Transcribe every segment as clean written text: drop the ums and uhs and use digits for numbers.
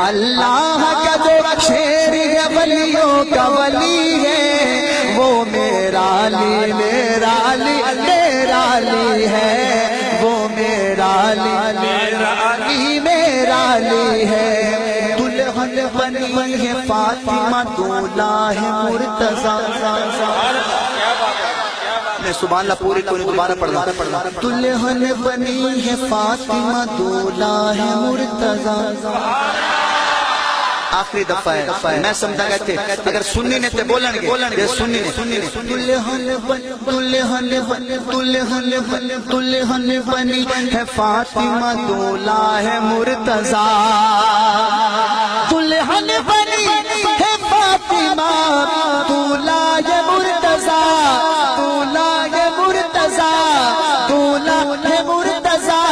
اللہ کا جو شیر ہے ولیوں کا ولی ہے، وہ میرا علی میرا علی میرا علی ہے، وہ میرا علی میرا علی میرا علی ہے۔ دلہن بنی ہے فاطمہ دولہا ہے مرتضیٰ۔ سبحان اللہ پوری کو دوبارہ پڑھنا۔ دلہن بنی ہے فاطمہ دولہا ہے مرتضیٰ۔ آخری دفعہ ہے، میں سمجھا گئے تھے اگر سنی نے تے بولن گے یہ سنی نے۔ دلہن بنی ہے فاطمہ دولہا ہے مرتضیٰ۔ دلہن بنی ہے فاطمہ دولہا ہے مرتضیٰ، دولہا ہے مرتضیٰ، دولہا ہے مرتضیٰ۔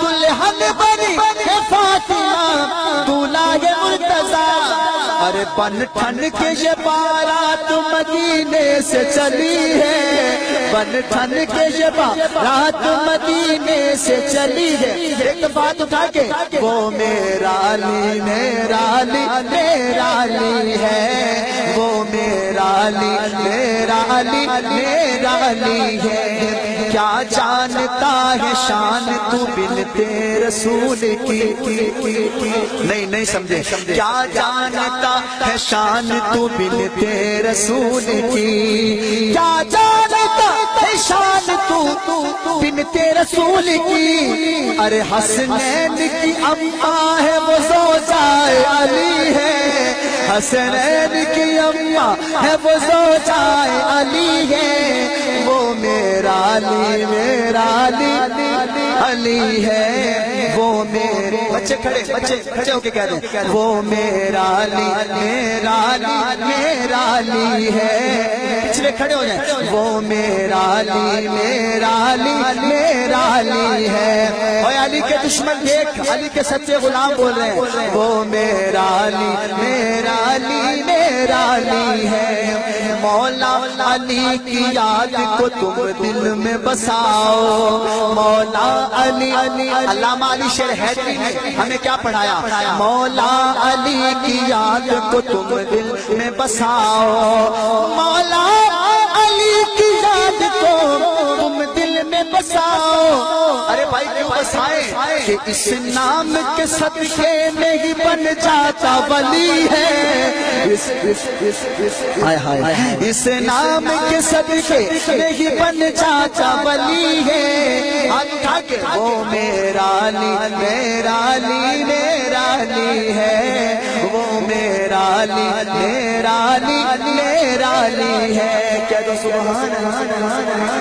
دلہن بنی ہے فاطمہ دولہا ہے مرتضیٰ۔ ارے بن ٹھن کے یہ بارات مدینے سے چلی ہے، بن ٹھن کے یہ بارات مدینے سے چلی ہے۔ ایک بات اٹھا کے وہ میرا علی میرا علی میرا علی ہے، وہ میرا علی میرا علی میرا علی ہے۔ کیا جانتا ہے شان تو بنتے رسول کی، نہیں سمجھے، کیا جانتا ہے شان تو بنتے رسول کی، کیا جانتا ہے شان تو بنتے رسول کی۔ ارے حسنین کی اماں ہے وہ زوجائے علی ہے، حسنین کی اماں ہے وہ زوجائے علی ہے، وہ میرا علی میرا علی علی ہے، وہ میرے بچے کھڑے ہو کے کہہ دیں وہ میرا علی میرا علی میرا علی ہے۔ پچھلے کھڑے ہو جائیں، وہ میرا علی میرا علی میرا علی ہے۔ اور علی کے دشمن دیکھ، علی کے سچے غلام بول رہے ہیں وہ میرا علی میرا علی میرا علی ہے۔ مولا علی کی یاد کو تم دل میں بساؤ، مولا علی علامہ علی شیر حیدری نے ہمیں کیا پڑھایا؟ مولا علی کی یاد کو تم دل میں بساؤ، مولا علی کی یاد کو تم دل میں بساؤ۔ ارے بھائی کیوں بسائیں کہ اس نام کے صدقے میں ہی بن جاتا ولی ہے، اس نام کے صدقے میں ہی بن جاتا ولی ہے۔ اٹھا کے وہ میرا علی میرا علی میرا علی ہے، وہ میرا علی میرا علی میرا علی ہے۔ کہہ دو سبحان اللہ۔